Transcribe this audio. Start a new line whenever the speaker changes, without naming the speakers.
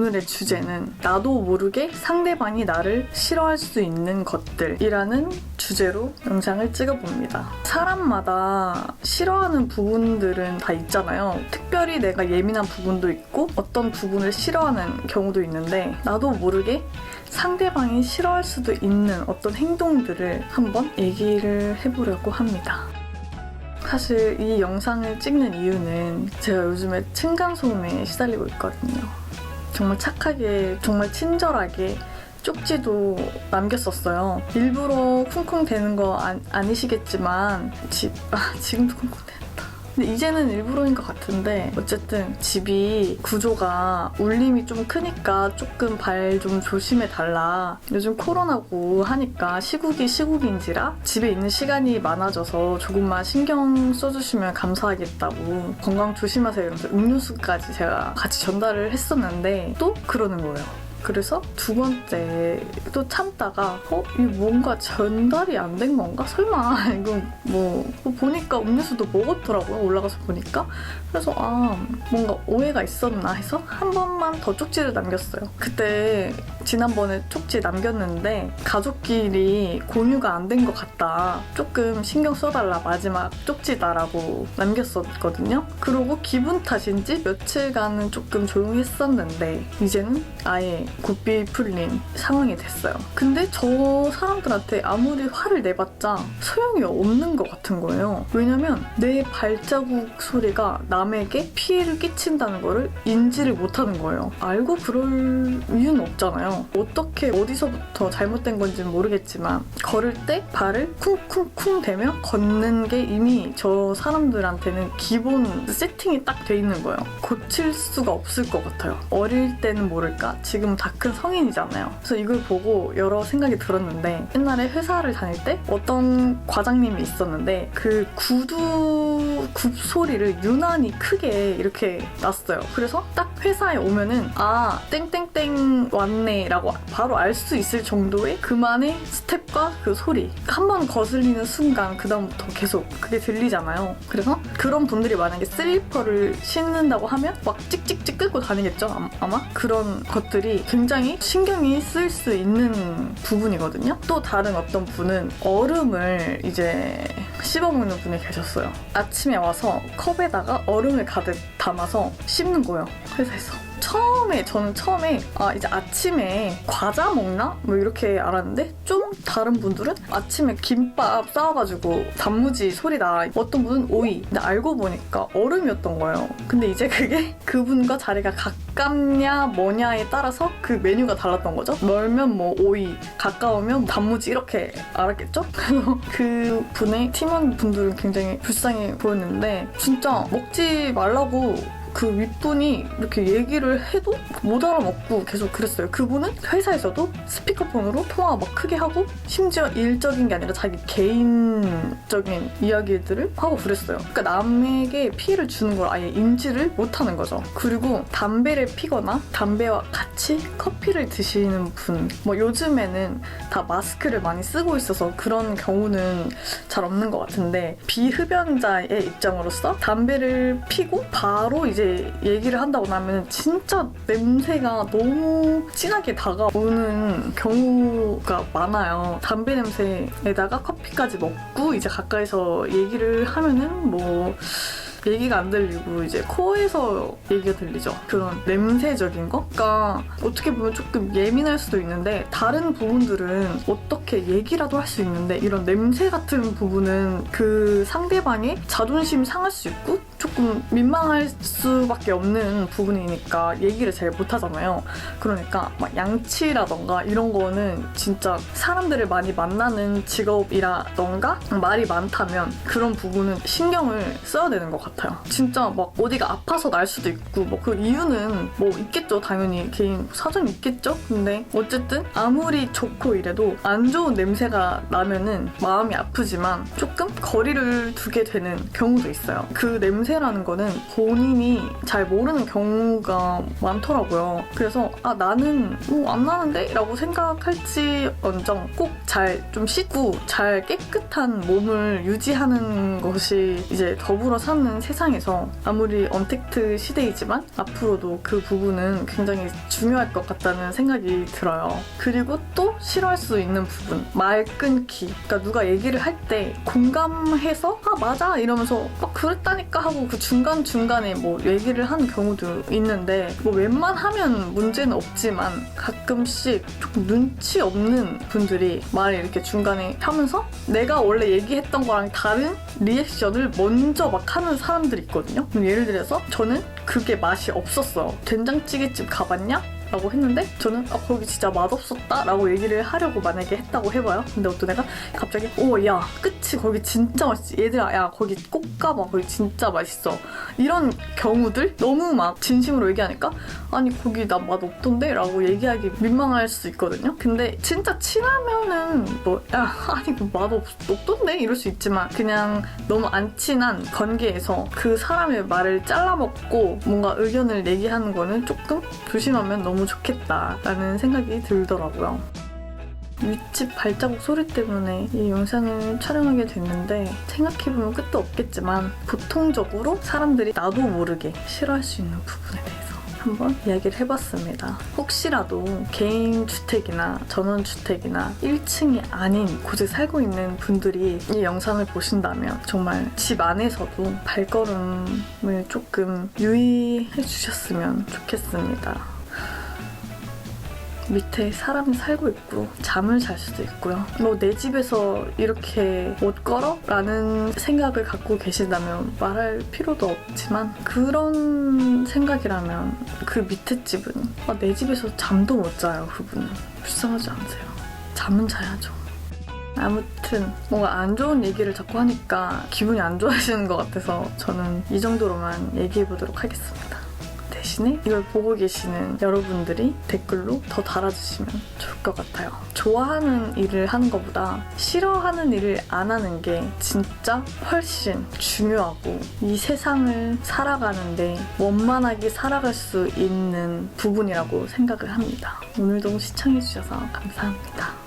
오늘의 주제는 나도 모르게 상대방이 나를 싫어할 수 있는 것들이라는 주제로 영상을 찍어봅니다. 사람마다 싫어하는 부분들은 다 있잖아요. 특별히 내가 예민한 부분도 있고 어떤 부분을 싫어하는 경우도 있는데 나도 모르게 상대방이 싫어할 수도 있는 어떤 행동들을 한번 얘기를 해보려고 합니다. 사실 이 영상을 찍는 이유는 제가 요즘에 층간소음에 시달리고 있거든요. 정말 착하게, 정말 친절하게 쪽지도 남겼었어요. 일부러 쿵쿵대는 거 아니시겠지만 지금도 쿵쿵대는다. 근데 이제는 일부러인 것 같은데 어쨌든 집이 구조가 울림이 좀 크니까 조금 발 좀 조심해달라. 요즘 코로나고 하니까 시국인지라 집에 있는 시간이 많아져서 조금만 신경 써주시면 감사하겠다고 건강 조심하세요 이러면서 음료수까지 제가 같이 전달을 했었는데 또 그러는 거예요. 그래서 두 번째 또 참다가 이거 뭔가 전달이 안 된 건가? 설마 이거 뭐 보니까 음료수도 먹었더라고요. 올라가서 보니까. 그래서 뭔가 오해가 있었나 해서 한 번만 더 쪽지를 남겼어요. 그때 지난번에 쪽지 남겼는데 가족끼리 공유가 안 된 것 같다. 조금 신경 써달라. 마지막 쪽지다라고 남겼었거든요. 그러고 기분 탓인지 며칠간은 조금 조용히 했었는데 이제는 아예 고삐 풀린 상황이 됐어요. 근데 저 사람들한테 아무리 화를 내봤자 소용이 없는 것 같은 거예요. 왜냐면 내 발자국 소리가 남에게 피해를 끼친다는 거를 인지를 못하는 거예요. 알고 그럴 이유는 없잖아요. 어떻게 어디서부터 잘못된 건지는 모르겠지만 걸을 때 발을 쿵쿵쿵 대며 걷는 게 이미 저 사람들한테는 기본 세팅이 딱 돼 있는 거예요. 고칠 수가 없을 것 같아요. 어릴 때는 모를까? 지금 다 큰 성인이잖아요. 그래서 이걸 보고 여러 생각이 들었는데 옛날에 회사를 다닐 때 어떤 과장님이 있었는데 그 구두 굽 소리를 유난히 크게 이렇게 놨어요. 그래서 딱 회사에 오면은 땡땡땡 왔네 라고 바로 알 수 있을 정도의 그만의 스텝과 그 소리 한 번 거슬리는 순간 그 다음부터 계속 그게 들리잖아요. 그래서 그런 분들이 만약에 슬리퍼를 신는다고 하면 막 찍찍찍 끌고 다니겠죠 아마? 그런 것들이 굉장히 신경이 쓰일 수 있는 부분이거든요. 또 다른 어떤 분은 얼음을 이제 씹어먹는 분이 계셨어요. 아침에 와서 컵에다가 얼음을 가득 담아서 씹는 거예요. 회사에서. 저는 처음에 이제 아침에 과자 먹나? 뭐 이렇게 알았는데 좀 다른 분들은 아침에 김밥 싸와가지고 단무지 소리나 어떤 분은 오이. 근데 알고 보니까 얼음이었던 거예요. 근데 이제 그게 그분과 자리가 가깝냐 뭐냐에 따라서 그 메뉴가 달랐던 거죠. 멀면 뭐 오이, 가까우면 단무지 이렇게 알았겠죠? 그래서 그 분의 팀원분들은 굉장히 불쌍해 보였는데 진짜 먹지 말라고 그 윗분이 이렇게 얘기를 해도 못 알아먹고 계속 그랬어요. 그분은 회사에서도 스피커폰으로 통화 막 크게 하고 심지어 일적인 게 아니라 자기 개인적인 이야기들을 하고 그랬어요. 그러니까 남에게 피해를 주는 걸 아예 인지를 못하는 거죠. 그리고 담배를 피거나 담배와 같이 커피를 드시는 분 뭐 요즘에는 다 마스크를 많이 쓰고 있어서 그런 경우는 잘 없는 것 같은데 비흡연자의 입장으로서 담배를 피고 바로 이제 얘기를 한다고 하면 진짜 냄새가 너무 진하게 다가오는 경우가 많아요. 담배 냄새에다가 커피까지 먹고 이제 가까이서 얘기를 하면은 뭐 얘기가 안 들리고 이제 코에서 얘기가 들리죠. 그런 냄새적인 거? 그러니까 어떻게 보면 조금 예민할 수도 있는데 다른 부분들은 어떻게 얘기라도 할 수 있는데 이런 냄새 같은 부분은 그 상대방의 자존심 상할 수 있고 조금 민망할 수밖에 없는 부분이니까 얘기를 잘 못하잖아요. 그러니까 막 양치라던가 이런 거는 진짜 사람들을 많이 만나는 직업이라던가 말이 많다면 그런 부분은 신경을 써야 되는 것 같아요. 진짜 막 어디가 아파서 날 수도 있고 뭐 그 이유는 뭐 있겠죠. 당연히 개인 사정이 있겠죠. 근데 어쨌든 아무리 좋고 이래도 안 좋은 냄새가 나면은 마음이 아프지만 조금 거리를 두게 되는 경우도 있어요. 그 냄새 연세라는 거는 본인이 잘 모르는 경우가 많더라고요. 그래서 나는 안 나는데? 라고 생각할지언정 꼭 잘 좀 씻고 잘 깨끗한 몸을 유지하는 것이 이제 더불어 사는 세상에서 아무리 언택트 시대이지만 앞으로도 그 부분은 굉장히 중요할 것 같다는 생각이 들어요. 그리고 또 싫어할 수 있는 부분, 말 끊기. 그러니까 누가 얘기를 할 때 공감해서 맞아 이러면서 그랬다니까 하고 그 중간중간에 뭐 얘기를 하는 경우도 있는데 뭐 웬만하면 문제는 없지만 가끔씩 조금 눈치 없는 분들이 말을 이렇게 중간에 하면서 내가 원래 얘기했던 거랑 다른 리액션을 먼저 막 하는 사람들이 있거든요. 예를 들어서 저는 그게 맛이 없었어요. 된장찌개집 가봤냐? 라고 했는데 저는 거기 진짜 맛없었다 라고 얘기를 하려고 만약에 했다고 해봐요. 근데 어떤 애가 갑자기 야 그치 거기 진짜 맛있지 얘들아 야 거기 꼭 가봐 거기 진짜 맛있어 이런 경우들 너무 막 진심으로 얘기하니까 아니 거기 나 맛없던데? 라고 얘기하기 민망할 수 있거든요. 근데 진짜 친하면은 아니 그 맛없던데? 이럴 수 있지만 그냥 너무 안 친한 관계에서 그 사람의 말을 잘라먹고 뭔가 의견을 얘기하는 거는 조금 조심하면 너무 좋겠다라는 생각이 들더라고요. 윗집 발자국 소리 때문에 이 영상을 촬영하게 됐는데 생각해보면 끝도 없겠지만 보통적으로 사람들이 나도 모르게 싫어할 수 있는 부분에 대해서 한번 이야기를 해봤습니다. 혹시라도 개인주택이나 전원주택이나 1층이 아닌 곳에 살고 있는 분들이 이 영상을 보신다면 정말 집 안에서도 발걸음을 조금 유의해 주셨으면 좋겠습니다. 밑에 사람이 살고 있고 잠을 잘 수도 있고요. 내 집에서 이렇게 못 걸어? 라는 생각을 갖고 계신다면 말할 필요도 없지만 그런 생각이라면 그 밑에 집은 내 집에서 잠도 못 자요. 그분은 불쌍하지 않으세요? 잠은 자야죠. 아무튼 뭔가 안 좋은 얘기를 자꾸 하니까 기분이 안 좋아지는 것 같아서 저는 이 정도로만 얘기해보도록 하겠습니다. 대신에 이걸 보고 계시는 여러분들이 댓글로 더 달아주시면 좋을 것 같아요. 좋아하는 일을 하는 것보다 싫어하는 일을 안 하는 게 진짜 훨씬 중요하고 이 세상을 살아가는데 원만하게 살아갈 수 있는 부분이라고 생각을 합니다. 오늘도 시청해주셔서 감사합니다.